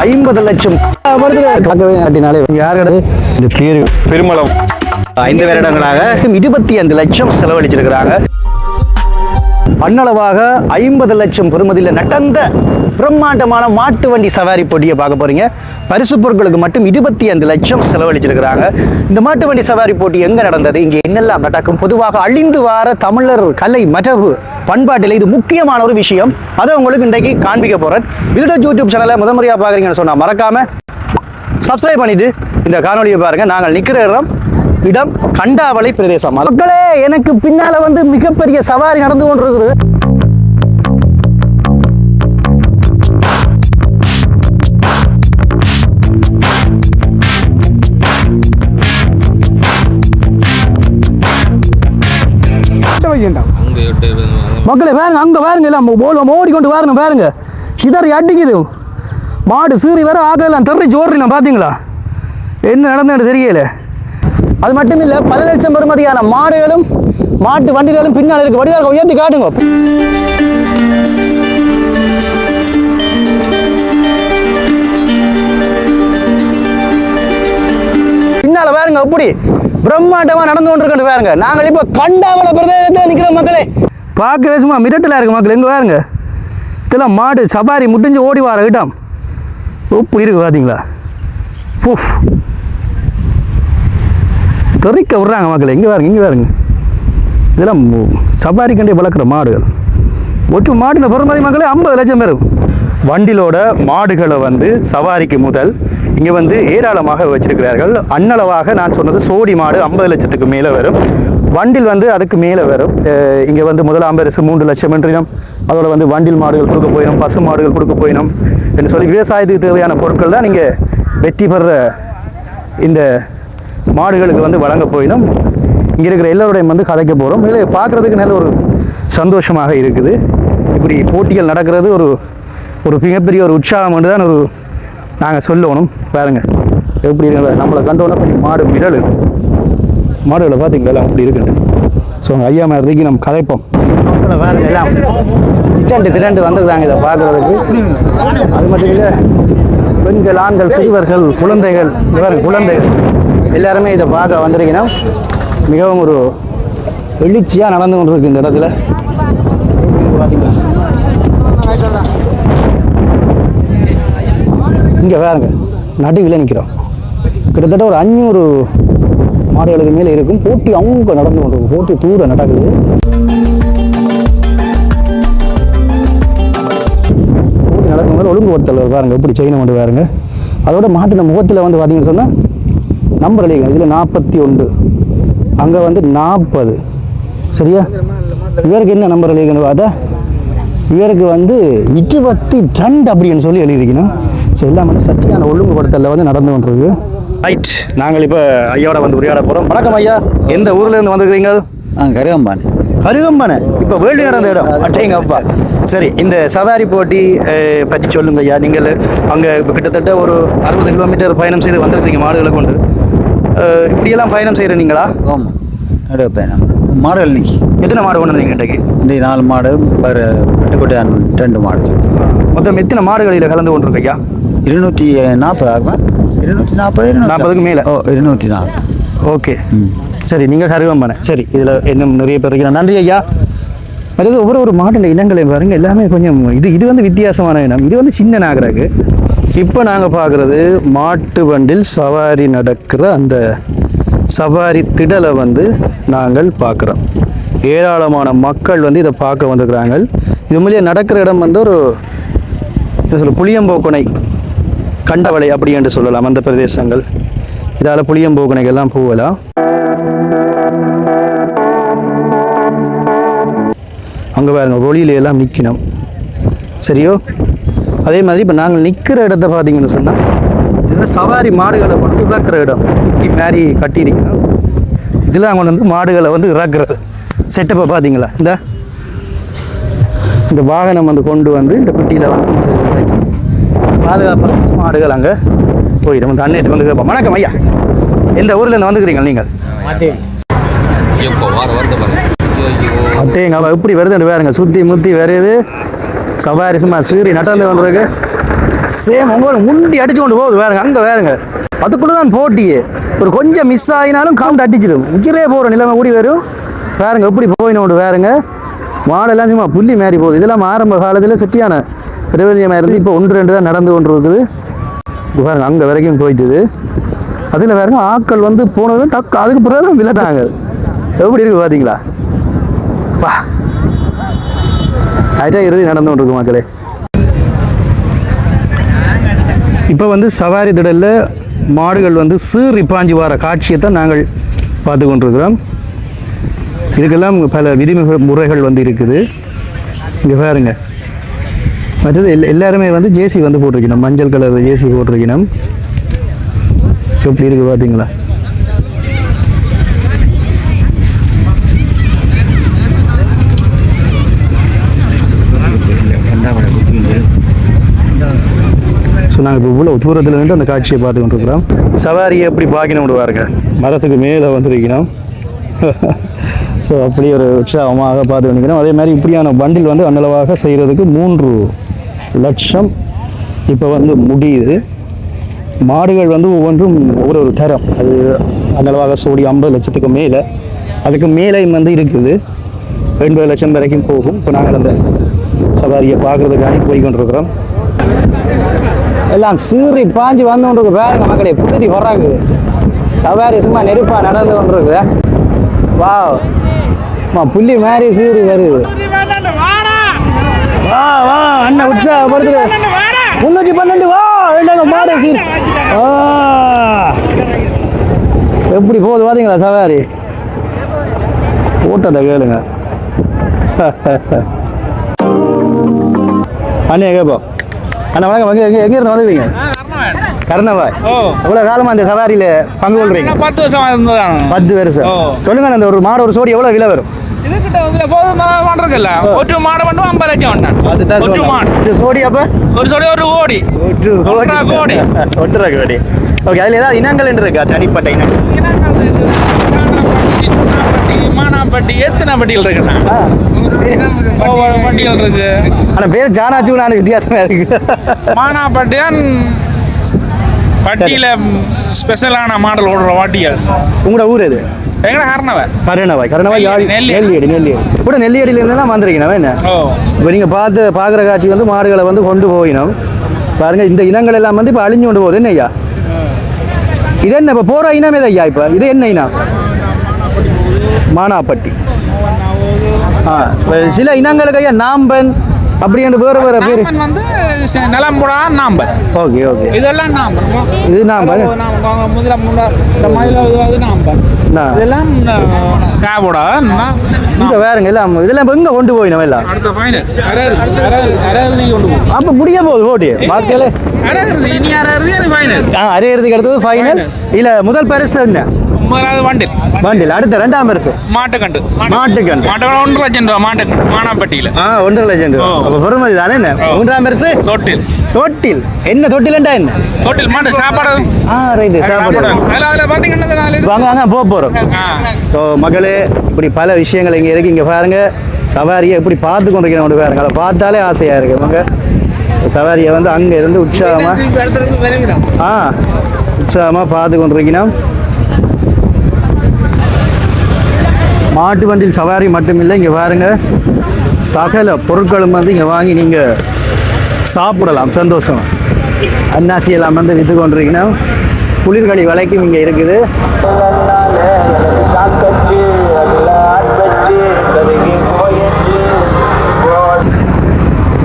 50 லட்சம் பெருமளம் 5 வருடங்களாக 25 லட்சம் செலவழிச்சிருக்கிறாங்க. அண்ணளவாக 50 லட்சம் பெறுமதியில் நடந்த பிரம்மாண்டமான மாட்டு வண்டி சவாரி போட்டியை பார்க்க போறீங்க. பரிசு பொருட்களுக்கு மட்டும் 25 லட்சம் செலவழிச்சிருக்கிறாங்க. இந்த மாட்டு வண்டி சவாரி போட்டி எங்க நடந்தது, இங்கே என்னெல்லாம் நடக்கும், பொதுவாக அழிந்து வார தமிழர் கலை மரபு பண்பாட்டில் இது முக்கியமான ஒரு விஷயம். அதை உங்களுக்கு இன்றைக்கு காண்பிக்க போறேன். வீடியோ யூடியூப் சேனலை முதன்முறையாக பார்க்குறீங்கன்னு சொன்னா மறக்காம சப்ஸ்கிரைப் பண்ணிட்டு இந்த காணொலியை பாருங்க. நாங்கள் நிற்கிற இடம் கண்டாவளை பிரதேசம். மக்களே, எனக்கு பின்னால வந்து மிகப்பெரிய சவாரி நடந்து கொண்டிருக்குது. மக்களே பாருங்க, அங்க பாருங்க, எல்லாம் ஓடிக்கொண்டு பாருங்க, பாருங்க சிதறி அடிக்குது. மாடு சீறி வர ஆகலாம் தெரிஞ்சு ஓடுறீங்க. பாத்தீங்களா என்ன நடந்தது தெரியல. அது மட்டும் இல்லை, பல லட்சம் பெறுமதியான மாடுகளும் மாட்டு வண்டிகளும் பின்னால் இருக்கு. வடிவாக உயர்த்தி காட்டுங்க. பின்னால பாருங்க எப்படி பிரம்மாண்டமா நடந்து கொண்டிருக்கோம் பாருங்க. நாங்கள் இப்ப கண்டாவளை பிரதேசத்தில் நிற்கிற மக்களே, பார்க்க வேசுமா மிரட்டலா இருக்கு மக்கள். எங்க பாருங்க, இதெல்லாம் மாடு சவாரி முடிஞ்சு ஓடி வர இடம் எப்படி இருக்கு பாத்தீங்களா. தெறிக்க விட்றாங்க மக்கள். இங்கே பாருங்க, இங்கே பாருங்க, இதெல்லாம் சவாரிக்கண்டே வளர்க்குற மாடுகள். ஒற்று மாடின பெறுமதி மக்களே 50 லட்சம் பேரும். வண்டிலோட மாடுகளை வந்து சவாரிக்கு முதல் இங்கே வந்து ஏராளமாக வச்சிருக்கிறார்கள். அண்ணளவாக நான் சொன்னது சோடி மாடு 50 லட்சத்துக்கு மேலே வரும். வண்டில் வந்து அதுக்கு மேலே வரும். இங்கே வந்து முதலாம் பரிசு 3 லட்சம் என்றினம். அதோட வந்து வண்டில் மாடுகள் கொடுக்க போயிடும், பசு மாடுகள் கொடுக்க போயிடும் என்று சொல்லி விவசாயத்துக்கு தேவையான பொருட்கள் தான் நீங்கள் வெற்றி பெற இந்த மாடுகளுக்கு வந்து வழங்க போயிடும். இங்கே இருக்கிற எல்லோருடையும் வந்து கதைக்க போகிறோம். இல்லை பார்க்குறதுக்கு நல்ல ஒரு சந்தோஷமாக இருக்குது. இப்படி போட்டிகள் நடக்கிறது ஒரு ஒரு மிகப்பெரிய ஒரு உற்சாகம் என்று தான் நாங்கள் சொல்லணும். பாருங்க எப்படி இருக்கு, நம்மளை கண்டோன்னா கொஞ்சம் மாடு மிரளு. மாடுகளை பார்த்தீங்களா அப்படி இருக்குன்னு. ஸோ ஐயா மாதிரி நம்ம கதைப்போம். பாருங்க எல்லாம் திரண்டு வந்துருக்காங்க இதை பார்க்குறதுக்கு. அது மட்டும் இல்லை, பெண்கள், ஆண்கள், சிறுவர்கள், குழந்தைகள், குழந்தைகள் எல்லாருமே இதை பார்க்க வந்திருக்கீங்கன்னா மிகவும் ஒரு எழுச்சியாக நடந்து கொண்டு இருக்கு இந்த இடத்துல. இங்கே பாருங்க, நடுவில் நிற்கிறோம். கிட்டத்தட்ட ஒரு 500 மாடுகளுக்கு மேலே இருக்கும். போட்டி அவங்க நடந்து கொண்டு இருக்கும். போட்டி தூரம் நடக்குது. போட்டி நடக்கும்போது ஒழுங்குபடுத்தல் பாருங்க எப்படி செயினை கொண்டு பாருங்க. அதோட மாட்டின முகத்தில் வந்து பார்த்தீங்கன்னு சொன்னால் நம்பர் எழுதிங்க. இதில் 41, அங்கே வந்து 40. சரியா? இவருக்கு என்ன நம்பர் எழுதிக்கணும் பார்த்தா இவருக்கு வந்து 22 அப்படின்னு சொல்லி எழுதிக்கணும். ஸோ எல்லாமே சத்தியான ஒழுங்குபடுத்தலில் வந்து நடந்து கொண்டிருக்கு. ரைட், நாங்கள் இப்போ ஐயாவோட வந்து உரையாட போகிறோம். வணக்கம் ஐயா, எந்த ஊர்லேருந்து வந்துருக்கிறீங்க? கருகம்பான். கருகம்பானே இப்போ வேள்வி நடந்த இடம் அட்டேங்க அப்பா. சரி, இந்த சவாரி போட்டி பற்றி சொல்லுங்க ஐயா. நீங்கள் அங்கே இப்போ கிட்டத்தட்ட ஒரு 60 கிலோமீட்டர் பயணம் செய்து வந்திருக்கீங்க மாடுகளை கொண்டு. இப்படியெல்லாம் பயணம் செய்கிறீங்களா? ஆமாம், நடுவு பயணம். மாடுகள் நீ எத்தனை மாடு கொண்டு வந்தீங்க இன்றைக்கு? இன்றைக்கு 4 மாடு, பெட்டுக்கொட்டையான் 2 மாடு. மொத்தம் எத்தனை மாடுகளில் கலந்து கொண்டிருக்கு ஐயா? 240 ஆகும். 240 மேலே. ஓ, 204. ஓகே, சரி. நீங்கள் கருவம்பானே. சரி, இதில் இன்னும் நிறைய பேர் இருக்கிறேன். நன்றி ஐயா. அதாவது ஒவ்வொரு மாட்டின் இனங்களையும் பாருங்கள், எல்லாமே கொஞ்சம் இது வந்து வித்தியாசமான இனம். இது வந்து சின்ன நாகராகு. இப்போ நாங்கள் பார்க்குறது மாட்டு வண்டில் சவாரி நடக்கிற அந்த சவாரி திடலை வந்து நாங்கள் பார்க்குறோம். ஏராளமான மக்கள் வந்து இதை பார்க்க வந்துருக்குறாங்க. இது மூலியம் நடக்கிற இடம் வந்து ஒரு புளியம்போக்குனை, கண்டவளை அப்படி என்று சொல்லலாம் அந்த பிரதேசங்கள். இதால் புளியம்போக்குனைகள்லாம் போகலாம். அங்கே பாருங்க, ஒளியில எல்லாம் நிற்கணும். சரியோ? அதே மாதிரி இப்போ நாங்கள் நிற்கிற இடத்த பார்த்தீங்கன்னு சொன்னால் இதில் சவாரி மாடுகளை கொண்டு இறக்குற இடம். இப்படி மாதிரி கட்டியிருக்கணும். இதில் அவங்க வந்து மாடுகளை வந்து இறக்குறது செட்டப்பை பார்த்தீங்களா? இந்த வாகனம் வந்து கொண்டு வந்து இந்த பெட்டியில் வந்து பாதுகாப்பாக மாடுகள் அங்கே போயிடும். இந்த அன்னைட்டு வந்து கேட்போம். வணக்கம் ஐயா, எந்த ஊர்லேருந்து வந்துக்கிறீங்க நீங்கள்? அட்டேங்க எப்படி வருதுன்னு பாருங்க. சுற்றி முற்றி வருது. சவாரி சும்மா சீறி நடந்து வந்துருக்கு. சேம் உங்களுக்கு முண்டி அடிச்சு கொண்டு போகுது வேறுங்க அங்கே வேறுங்க அதுக்குள்ளே தான் போட்டியே ஒரு கொஞ்சம் மிஸ் ஆகினாலும் கவுண்ட் அடிச்சிடும் உச்சிரே போகிற நிலைமை கூடி வரும் வேறுங்க எப்படி போயினோண்டு வேறுங்க மாடெல்லாம் சும்மா புள்ளி மாறி போகுது இதெல்லாம் ஆரம்ப காலத்தில் செட்டியான பிரபலியமாக இருந்து இப்போ 1-2 தான் நடந்து கொண்டு இருக்குது பாருங்க அங்கே வரைக்கும் போயிட்டுது அதில் வேறுங்க ஆட்கள் வந்து போனதும் டக்கு அதுக்கு பிறகு தான் விளையாட்டாங்க எப்படி இருக்குது பார்த்தீங்களா பா ஆயிட்டா இறுதி நடந்து கொண்டு இருக்கு மக்களே இப்போ வந்து சவாரி திடலில் மாடுகள் வந்து சீறி பாஞ்சி வர காட்சியை தான் நாங்கள் பார்த்து கொண்டிருக்கிறோம் இதுக்கெல்லாம் பல விதிமுறைகள் வந்து இருக்குது இங்கே பாருங்க மற்றது எல்லாருமே வந்து ஜேசி வந்து போட்டிருக்கணும் மஞ்சள் கலர் ஜேசி போட்டிருக்கணும் எப்படி இருக்குது பார்த்தீங்களா ஸோ நாங்கள் இப்போ இவ்வளோ தூரத்தில் நின்று அந்த காட்சியை பார்த்து கொண்டிருக்கிறோம் சவாரியை எப்படி பார்க்கணும் விடுவாருங்க மரத்துக்கு மேலே வந்துருக்கணும் ஸோ அப்படி ஒரு உற்சாகமாக பார்த்து நினைக்கிறோம் அதே மாதிரி இப்படியான பண்டில் வந்து அன்னளவாக செய்கிறதுக்கு 3 லட்சம் இப்போ வந்து முடியுது மாடுகள் வந்து ஒவ்வொன்றும் ஒவ்வொரு தரம் அது அன்னளவாக சோடி 50 லட்சத்துக்கு மேலே அதுக்கு மேலேயும் வந்து இருக்குது 80 லட்சம் வரைக்கும் போகும் இப்போ நாங்கள் அந்த சவாரியை பார்க்குறதுக்காக போய் கொண்டிருக்கிறோம் எல்லாம் சீறி பாஞ்சு வந்து கொண்டு பாருங்க மக்களே புழுதி வர்றாங்க சவாரி சும்மா நெருப்பாக நடந்து கொண்டு இருக்குது வா புள்ளி மாதிரி சீறி வருது வா வா அண்ணன் உற்சாகப்படுத்துது 312 வா வேண்டாங்க மாடு சீர் எப்படி போகுது பார்த்தீங்களா சவாரி ஓட்டத்தை கேளுங்க அண்ணே கேட்போம் அண்ணா வணக்கம் எங்க இருந்து வந்துருவீங்க கர்ணவாய் எவ்வளவு காலமா அந்த சவாரியில பங்கு கொள்றீங்க 10 வருஷமா இருந்ததான் 10 வருஷம் சொல்லுங்க அந்த ஒரு மாடு ஒரு சோடி எவ்வளவு விலை வரும் இதுகிட்ட வந்து மாடு இருக்குல்ல ஒரு மாடு மட்டும் 50 லட்சம் வந்தான் ஒரு மாடு ஒரு சோடி அப்ப ஒரு சோடி ஒரு கோடி கோடி 1.5 கோடி ஓகே அதுல ஏதாவது இனங்கள் இருக்கா தனிப்பட்ட இனங்கள் மானாப்பட்டி எத்தனை பட்டியல் இருக்குண்ணா ஒவ்வொரு பட்டியல் இருக்கு ஆனா பேர் ஜானாச்சுனான வித்தியாசமா இருக்கு மானாப்பட்டியான் பட்டியில ஸ்பெஷலான மாடல் ஓடுற வாட்டியல் உங்களோட ஊர் எது எங்கடா கர்ணவாய் நெல்லியடி கூட நெல்லியடியில இருந்தெல்லாம் வந்திருக்கீங்க என்ன இப்போ நீங்க பார்க்குற காட்சி வந்து மாடுகளை வந்து கொண்டு போயினோம் பாருங்க இந்த இனங்கள் எல்லாம் வந்து இப்போ அழிஞ்சு கொண்டு போகுது என்ன ஐயா இது என்ன இப்போ போகிற இனமே ஐயா இப்போ இது என்ன இனம் மானாப்பட்டி சில இனங்களுக்கு ஐயா நாம்பன் அப்படி என்று வேறு வேறு பேர் வந்து நிலம்புடா நாம்பன் ஓகே ஓகே இதெல்லாம் நாம்பன் இது நாம்பன் நாம்பன் இதெல்லாம் காபுடா இங்க வேறுங்க எல்லாம் இதெல்லாம் எங்க கொண்டு போய் நம்ம எல்லாம் அடுத்த ஃபைனல் கொண்டு போய் அப்ப முடிய போகுது போட்டி மக்களே இனி ஃபைனல் அரையிறதுக்கு அடுத்தது ஃபைனல் இல்ல முதல் பரிசு என்ன முதலாவது வண்டில் அடுத்த 2ஆம் பரிசு மாட்டுக்கண்டு 1.5 லட்சம் ரூபா மானாப்பட்டியில 1.5 லட்சம் ரூபா அப்ப பெருமதி தானே என்ன 3ஆம் பரிசு தொட்டில் என்ன தொட்டில்ண்டா என்ன தொட்டில் மாட்டு சாப்பாடு ரைட் சாப்பாடு அதுல பாத்தீங்கன்னா வாங்க போறோம் ஸோ மக்களே இப்படி பல விஷயங்கள் இங்க இருக்கு இங்க பாருங்க சவாரியை எப்படி பார்த்து கொண்டிருக்கிறோம் பாருங்க அதை பார்த்தாலே ஆசையா இருக்கு அவங்க சவாரியை வந்து அங்க இருந்து உற்சாகமா பார்த்து கொண்டிருக்கணும் மாட்டு வண்டியில் சவாரி மட்டுமில்லை இங்கே பாருங்க சகல பொருட்களும் வந்து இங்கே வாங்கி நீங்கள் சாப்பிடலாம் சந்தோஷம் அன்னாசி எல்லாம் வந்து விற்று கொண்டிருக்கணும் குளிர்களி விலைக்கும் இங்கே இருக்குது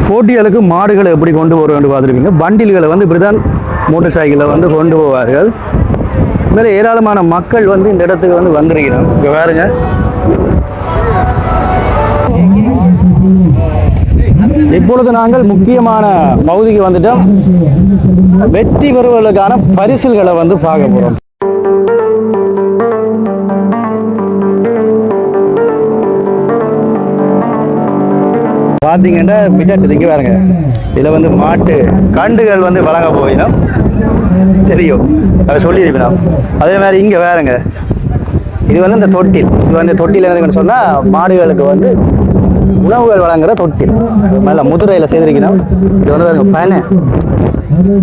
போட்டிகளுக்கு மாடுகளை எப்படி கொண்டு போகிறோம் பார்த்துருப்பீங்க பண்டில்களை வந்து இப்படி தான் மோட்டர் சைக்கிளில் வந்து கொண்டு போவார்கள் மேலே ஏராளமான மக்கள் வந்து இந்த இடத்துக்கு வந்து வந்திருக்கிறோம் இங்கே பாருங்க இப்பொழுது நாங்கள் முக்கியமான பகுதிக்கு வந்துட்டோம் வெற்றி பெறுவதற்கான பரிசுகளை வந்து பார்க்க போறோம் பார்த்தீங்கன்னா மிட்டாட்டு இங்கே பாருங்க இதில் வந்து மாட்டு கண்டுகள் வந்து வழங்க போயிடும் சரியோ அதை சொல்லியிருக்கணும் அதே மாதிரி இங்கே வேறுங்க இது வந்து இந்த தொட்டில் இது வந்து தொட்டில் வந்து சொன்னால் மாடுகளுக்கு வந்து உணவுகள் வழங்குற தொட்டி மேலே முதுரையில் செய்திருக்கணும். இது வந்து பாருங்க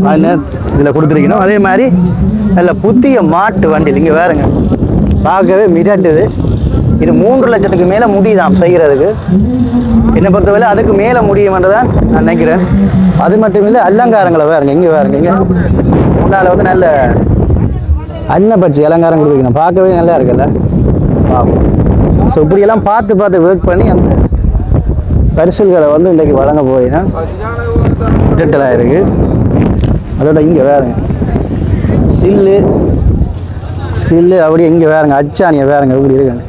பனை இதில் கொடுத்துருக்கணும். அதே மாதிரி நல்ல புதிய மாட்டு வண்டி இங்கே வேறுங்க பார்க்கவே மிரட்டுது. இது 3 லட்சத்துக்கு மேலே முடியுதாம் செய்கிறதுக்கு. என்னை பொறுத்தவரை அதுக்கு மேலே முடியுமென்றதான் நான் நினைக்கிறேன். அது மட்டும் இல்லை அலங்காரங்களை வேறுங்க இங்கே வேறுங்க இங்கே முன்னால் வந்து நல்ல அன்னப்பட்சி அலங்காரம் கொடுத்துருக்கணும். பார்க்கவே நல்லா இருக்குல்ல. பார்ப்போம். ஸோ இப்படியெல்லாம் பார்த்து ஒர்க் பண்ணி அந்த பரிசுகளை வந்து இன்றைக்கு வழங்க போயினா திட்டலாக இருக்குது. அதோட இங்கே வேறுங்க சில்லு அப்படி இங்கே வேறுங்க அச்சானியை வேறுங்க இப்படி இருக்குங்க.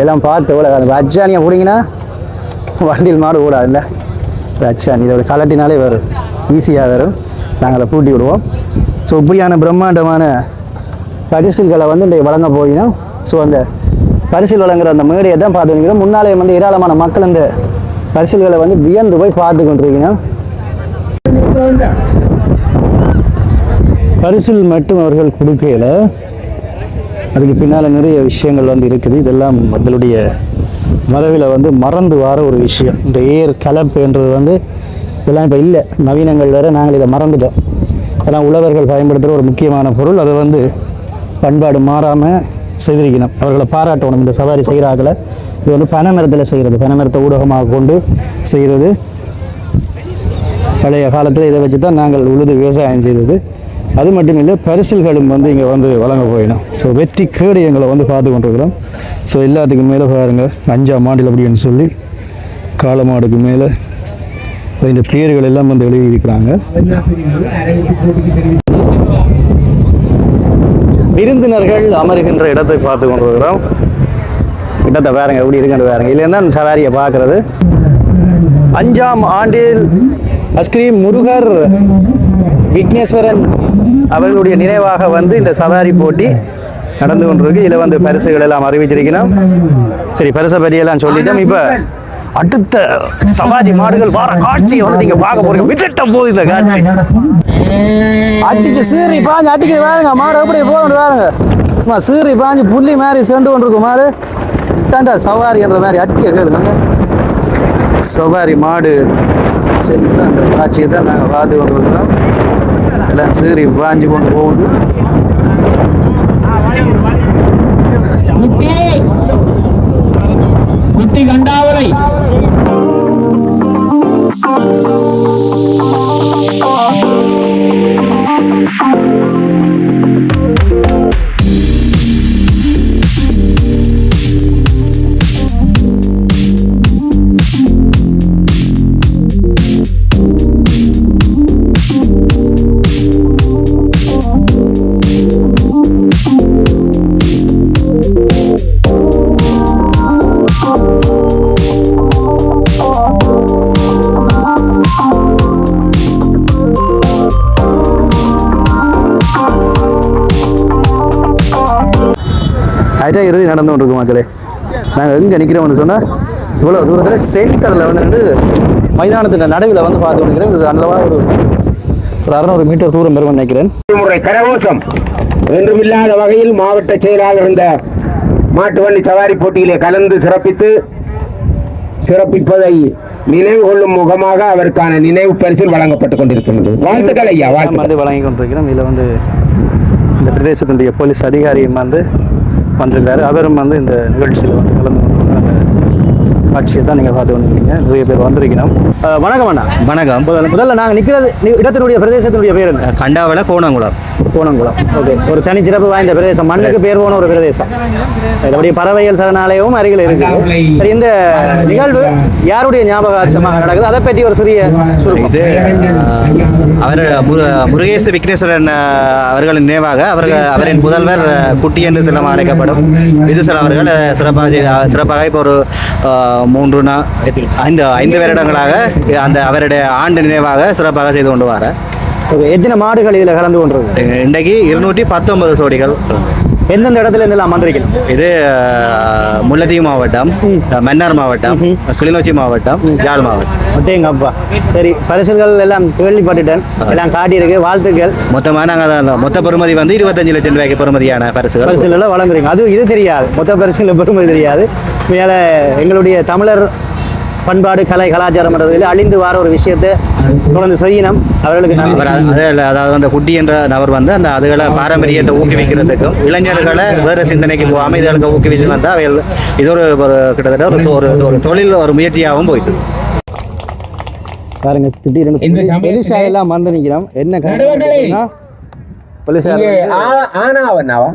எல்லாம் பார்த்து எவ்வளோ அந்த அச்சானியை பிடிங்கினா வண்டியில் மாடு கூடாதுல்ல. அச்சானி இதோட கலட்டினாலே வரும், ஈஸியாக வரும். நாங்கள் அதை பூட்டி விடுவோம். ஸோ இப்படியான பிரம்மாண்டமான பரிசுகளை வந்து இன்றைக்கு வழங்க போயினா ஸோ அந்த பரிசில் வழங்குற அந்த மேடையை தான் பார்த்துக்கிறோம். முன்னாலே வந்து ஏராளமான மக்கள் இந்த பரிசில்களை வந்து வியந்து போய் பார்த்து கொண்டிருக்கீங்க. பரிசில் மட்டும் அவர்கள் கொடுக்கையில் அதுக்கு பின்னால் நிறைய விஷயங்கள் வந்து இருக்குது. இதெல்லாம் மக்களுடைய மரபில் வந்து மறந்து வர ஒரு விஷயம். இந்த ஏர் கலப்புன்றது வந்து இதெல்லாம் இப்போ இல்லை, நவீனங்கள் வேறு. நாங்கள் இதை மறந்துட்டோம். இதெல்லாம் உழவர்கள் பயன்படுத்துகிற ஒரு முக்கியமான பொருள். அதை வந்து பண்பாடு மாறாமல் செய்திருக்கணும். அவர்களை பாராட்டணும். இந்த சவாரி செய்கிறார்கள இது வந்து பனைமரத்தில் செய்கிறது, பனைமரத்தை ஊடகமாக கொண்டு செய்கிறது. பழைய காலத்தில் இதை வச்சு தான் நாங்கள் உழுது விவசாயம் செய்தது. அது மட்டும் இல்லை பரிசில்களும் வந்து இங்கே வந்து வழங்க போயிடும். ஸோ வெற்றி கேடயங்களை வந்து பார்த்து கொண்டிருக்கிறோம். ஸோ எல்லாத்துக்கும் மேலே பாருங்கள் 5ஆம் ஆண்டில் அப்படின்னு சொல்லி காளமாடுக்கு மேலே இந்த பேர்கள் எல்லாம் வந்து எழுதியிருக்கிறாங்க. விருந்தினர்கள் அமருகின்ற இடத்தை பார்த்து கொண்டிருக்கிறோம். இடத்தை பாருங்க எப்படி இருக்குன்னு பாருங்க. இல்லைன்னா சவாரியை பார்க்கறது. 5ஆம் ஆண்டில் அஸ்கிரி முருகர் விக்னேஸ்வரன் அவர்களுடைய நினைவாக வந்து இந்த சவாரி போட்டி நடந்து கொண்டிருக்கு. இதில் வந்து பரிசுகள் எல்லாம் அறிவிச்சிருக்கணும். சரி, பரிசை பற்றியெல்லாம் சொல்லிட்டோம். இப்போ அடுத்த சவாரி மாடுகள் வார காட்சியை வந்து நீங்க பார்க்க போறீங்க. விட்டுட்ட போது இந்த காட்சி அடிச்சு சீறி பாஞ்சு அடிக்கிறது வேறுங்க. மாடு எப்படி போகணும் வேறுங்க. சீறி பாஞ்சு புள்ளி மாதிரி சென்று கொண்டிருக்கும் மாடு. தாண்டா சவாரி என்ற மாதிரி அட்டிய கேளுங்க. சவாரி மாடு செல்ல அந்த காட்சியை தான் நாங்கள் பார்த்து கொண்டிருக்கிறோம். எல்லாம் சீறி பாஞ்சு கொண்டு போகுது. குட்டி கண்டாவலை அதுதான் இறுதி நடந்து கொண்டிருக்கும் மக்களே. நாங்கள் எங்கே நிற்கிறோம்னு சொன்னால் இவ்வளோ தூரத்தில் சென்டரில் வந்து மைதானத்தின் நடுவில் வந்து பார்த்து கொண்டிருக்கிறேன். இது அல்லவா ஒரு 600 மீட்டர் தூரம் பெறும் நினைக்கிறேன். முறை கரகோஷம் என்றுமில்லாத வகையில் மாவட்ட செயலாளர் இந்த மாட்டு வண்டி சவாரி போட்டியிலே கலந்து சிறப்பிப்பதை நினைவு கொள்ளும் முகமாக அவருக்கான நினைவு பரிசில் வழங்கப்பட்டுக் கொண்டிருக்கிறது. வாழ்த்துக்கள் ஐயா. வந்து வழங்கி கொண்டிருக்கிறோம். இதில் வந்து இந்த பிரதேசத்தினுடைய போலீஸ் அதிகாரியும் வந்து வந்திருக்காரு. அவரும் வந்து இந்த நிகழ்ச்சியில் வந்து கலந்து கொண்டு அந்த காட்சியை தான் நீங்கள் பார்த்து வந்துருக்கீங்க. நிறைய பேர் வந்திருக்கணும். வணக்கம் அண்ணா. வணக்கம். முதல்ல நாங்கள் நிற்கிறது இடத்தினுடைய பிரதேசத்தினுடைய பேர் என்ன? கண்டாவளை கோணங்குளம். ஓகே. ஒரு தனிச்சிறப்பு வாய்ந்த பிரதேசம், மண்ணுக்கு பேர் போன ஒரு பிரதேசம். அப்படியே பறவைகள் சரணாலயமும் அருகில் இருக்கு. சரி, இந்த நிகழ்வு யாருடைய ஞாபகார்த்தமாக நடக்குது? அதை பற்றி ஒரு சிறிய இது அவர் முருகேசு விக்னேஸ்வரன் அவர்களின் நினைவாக அவரின் புதல்வர் குட்டி என்று சிலம் அழைக்கப்படும் விதுசல் அவர்கள் சிறப்பாக இப்போ ஒரு 5 வருடங்களாக அந்த அவருடைய ஆண்டு நினைவாக சிறப்பாக செய்து கொண்டு வர. எத்தனை மாடுகள் இதில் கலந்து கொண்டிருக்கு? இன்றைக்கு 219 சோடிகள். எந்தெந்த இடத்துல இருந்தெல்லாம் வந்திருக்கணும்? இது முல்லைத்தீவு மாவட்டம், மன்னார் மாவட்டம், கிளிநொச்சி மாவட்டம், யாழ் மாவட்டம். எங்க அப்பா. சரி, பரிசுகள் எல்லாம் கேள்விப்பட்டுட்டேன், எல்லாம் காட்டியிருக்கு. வாழ்த்துக்கள். மொத்தமாக நாங்கள் மொத்த பெறுமதி வந்து 25 லட்சம் ரூபாய்க்கு பெறுமதியான பரிசுகள் எல்லாம் வழங்குறீங்க. அது இது தெரியாது, மொத்த பரிசுகள் பெறுமதி தெரியாது. மேலே எங்களுடைய தமிழர் பண்பாடு கலை கலாச்சாரம் என்றதில் அழிந்து வர ஒரு விஷயத்தை தொடர்ந்து செய்யணும். அவர்களுக்கு அவர் அதாவது அந்த குட்டி என்ற நபர் வந்து அந்த அதுகளை பாரம்பரியத்தை ஊக்குவிக்கிறதுக்கும் இளைஞர்களை வேறு சிந்தனைக்கு போகாமல் இதுகளுக்கு ஊக்குவிச்சு வந்தால் அவைகள் இது ஒரு கிட்டத்தட்ட ஒரு தொழில் ஒரு முயற்சியாகவும் போயிட்டு பாருங்க. திடீர்னு பெலிசாயெல்லாம் வந்து நிற்கிறோம். என்ன காரணம்?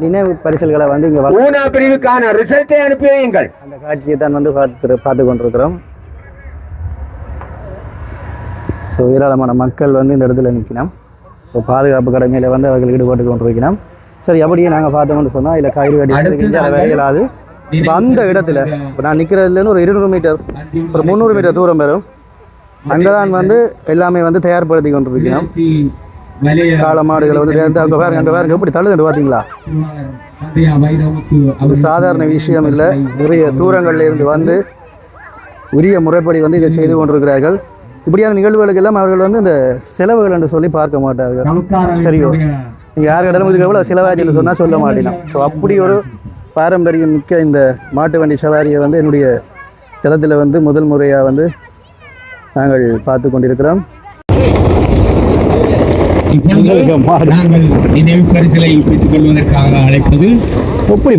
நினைவு பரிசல்களை வந்து இங்கே பிரிவுக்கான ரிசல்ட்டை அனுப்பி வையுங்கள். அந்த காட்சியை தான் வந்து பார்த்து கொண்டிருக்கிறோம். ஸோ ஏராளமான மக்கள் வந்து இந்த இடத்துல நிற்கணும். ஸோ பாதுகாப்பு கடமையில் வந்து அவர்கள் ஈடுபட்டு கொண்டிருக்கணும். சரி, அப்படியே நாங்கள் பார்த்தோம்னு சொன்னால் இல்லை கயிறு கட்டி வேலையிலாது. இப்போ அந்த இடத்துல இப்போ நான் நிற்கிறதுலேருந்து ஒரு 200 மீட்டர் ஒரு 300 மீட்டர் தூரம் வரும். அங்கே தான் வந்து எல்லாமே வந்து தயார்படுத்தி கொண்டிருக்கணும். காளை மாடுகளை வந்து அங்கே பாருங்க எப்படி தள்ளுதுன்னு பார்த்தீங்களா? அது சாதாரண விஷயம் இல்லை. நிறைய தூரங்களில் இருந்து வந்து உரிய முறைப்படி வந்து இதை செய்து கொண்டிருக்கிறார்கள். இப்படியான நிகழ்வுகளுக்கு எல்லாம் அவர்கள் வந்து இந்த செலவுகள் என்று சொல்லி பார்க்க மாட்டார்கள். சரியோ, நீங்கள் யார் கடலும் இதுக்கு எவ்வளோ செலவாச்சுன்னு சொன்னால் சொல்ல மாட்டேன். ஸோ அப்படி ஒரு பாரம்பரியம் மிக்க இந்த மாட்டு வண்டி சவாரியை வந்து என்னுடைய தளத்தில் வந்து முதல் முறையாக வந்து நாங்கள் பார்த்து கொண்டிருக்கிறோம். நாங்கள் நினைவு பரிசலை பெற்றுக் கொள்வதற்காக அழைப்பது எப்படி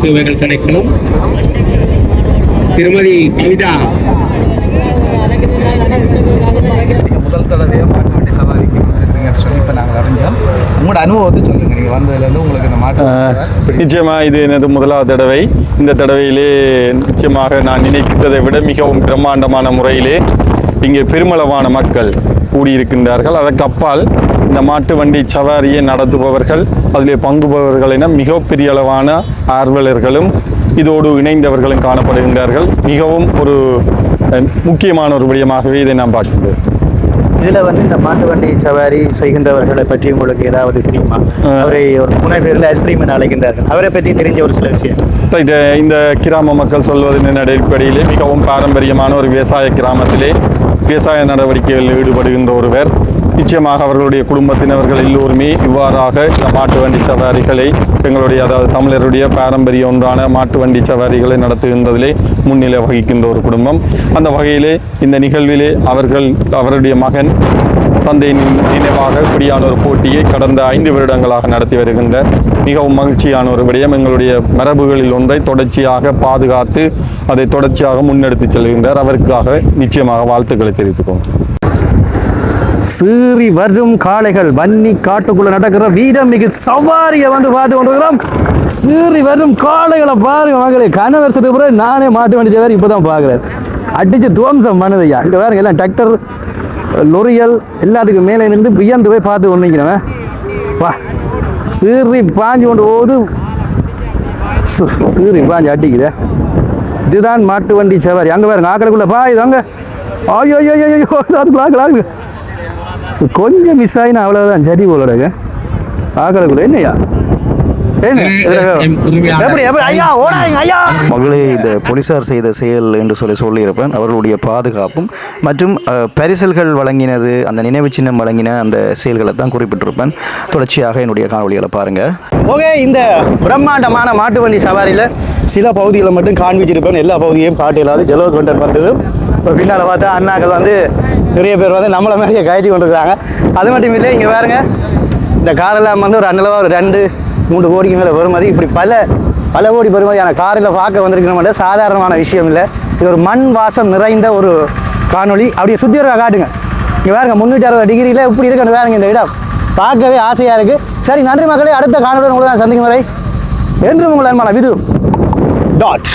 சேவைகள் கிடைக்கணும். திருமதி கவிதா முதல் தடவையாக மாட்டு வண்டி சவாரிக்கு வந்துருக்குங்கன்னு சொல்லி இப்போ நாங்கள் அறிஞ்சோம். உங்களோட அனுபவத்தை சொல்லுங்கள். நீங்கள் வந்ததுலேருந்து உங்களுக்கு இந்த மாட்டு நிச்சயமாக இது எனது முதலாவது தடவை. இந்த தடவையிலே நிச்சயமாக நான் நினைத்ததை விட மிகவும் பிரம்மாண்டமான முறையிலே இங்கே பெருமளவான மக்கள் கூடியிருக்கின்றார்கள். அதற்கு அப்பால் இந்த மாட்டு வண்டி சவாரியை நடத்துபவர்கள் அதிலே பங்குபவர்கள் என மிகப்பெரிய அளவான ஆர்வலர்களும் இதோடு இணைந்தவர்களும் காணப்படுகின்றார்கள். மிகவும் ஒரு முக்கியமான ஒரு விடயமாகவே இதை நாம் பார்க்கின்றோம். இதில் வந்து இந்த மாட்டு வண்டி சவாரி செய்கின்றவர்களை பற்றி உங்களுக்கு ஏதாவது தெரியுமா? அவரை ஒரு புனை பேரில் ஐஸ்கிரீம் என அழைக்கின்றார்கள். அவரை பற்றி தெரிஞ்ச ஒரு சில விஷயம். இந்த கிராம மக்கள் சொல்வதன் அடிப்படையிலே மிகவும் பாரம்பரியமான ஒரு விவசாய கிராமத்திலே விவசாய நடவடிக்கைகளில் ஈடுபடுகின்ற ஒருவர். நிச்சயமாக அவர்களுடைய குடும்பத்தினர்கள் எல்லோருமே இவ்வாறாக இந்த மாட்டு வண்டி சவாரிகளை எங்களுடைய அதாவது தமிழருடைய பாரம்பரிய ஒன்றான மாட்டு வண்டி சவாரிகளை நடத்துகின்றதிலே முன்னிலை வகிக்கின்ற ஒரு குடும்பம். அந்த வகையிலே இந்த நிகழ்விலே அவருடைய மகன் தந்தையின் நினைவாக இப்படியான ஒரு போட்டியை கடந்த 5 வருடங்களாக நடத்தி வருகின்ற மிகவும் மகிழ்ச்சியான ஒரு விடயம். எங்களுடைய மரபுகளில் ஒன்றை தொடர்ச்சியாக பாதுகாத்து அதை தொடர்ச்சியாக முன்னெடுத்து செல்கின்றார். அவருக்காக நிச்சயமாக வாழ்த்துக்களை தெரிவித்துக்கோம். சீறி வரும் காளைகள் வன்னி காட்டுக்குள்ள நடக்கிற வீரமிகு சவாரியை வந்து பார்த்து கொண்டிருக்கிறோம். சீறி வரும் காளைகளை பாருங்க மகளே. கன வருஷத்துக்கு பிறகு நானே மாட்டு வண்டி சவாரி இப்போதான் பார்க்குறேன். அடிச்சு துவம்சம் பண்ணுதையா. இங்கே பாருங்க எல்லாம் டிராக்டர் லொரியல் எல்லாத்துக்கும் மேலே இருந்து வியந்து போய் பார்த்து கொண்டிருக்கிறவன் வா. சீறி பாஞ்சு கொண்டு போகுது. சீறி பாஞ்சு அடிக்குது. இதுதான் மாட்டு வண்டி சவாரி. அங்கே பாருங்க ஆக்கலுக்குள்ள இது அங்கே ஐயோ அதுக்குள்ள கொஞ்சம் மிஸ் ஆகினா அவ்வளோதான். சரி போலடாங்க ஆக்கலுக்குள்ள என்னையா மகளே, இந்த போலீசார் செய்த செயல் என்று சொல்லியிருப்பேன். அவர்களுடைய பாதுகாப்பும் மற்றும் பரிசல்கள் வழங்கினது, அந்த நினைவு சின்னம் வழங்கின அந்த செயல்களை தான் குறிப்பிட்டிருப்பேன். தொடர்ச்சியாக என்னுடைய காணொலிகளை பாருங்கள். ஓகே, இந்த பிரம்மாண்டமான மாட்டு வண்டி சவாரியில் சில பகுதிகளை மட்டும் காண்பிச்சிருப்பேன். எல்லா பகுதியையும் காட்டிலாது ஜெலோ கொண்டர் வந்தது. இப்போ பின்னால் பார்த்தா அண்ணாக்கள் வந்து நிறைய பேர் வந்து நம்மளை மாதிரியே காய்ச்சி கொண்டிருக்கிறாங்க. அது மட்டும் இல்லை, இங்கே பாருங்க இந்த காரெல்லாம் வந்து ஒரு அண்ணளவாக ஒரு 2-3 கோடிக்கு மேலே வருமதி. இப்படி பல கோடி பெறுமதியான காரில் பார்க்க வந்திருக்கணும். சாதாரணமான விஷயம் இல்லை. இது ஒரு மண் வாசம் நிறைந்த ஒரு காணொளி. அப்படியே சுற்றி இருக்க காட்டுங்க. இங்கே பாருங்க 360 டிகிரியில் இப்படி இருக்குன்னு பாருங்க. இந்த இடம் பார்க்கவே ஆசையாக இருக்குது. சரி, நன்றி மக்களே. அடுத்த காணொலியுடன் உங்களை நான் சந்திக்கும் வரை என்று உங்கள் அன்பான விது டாட்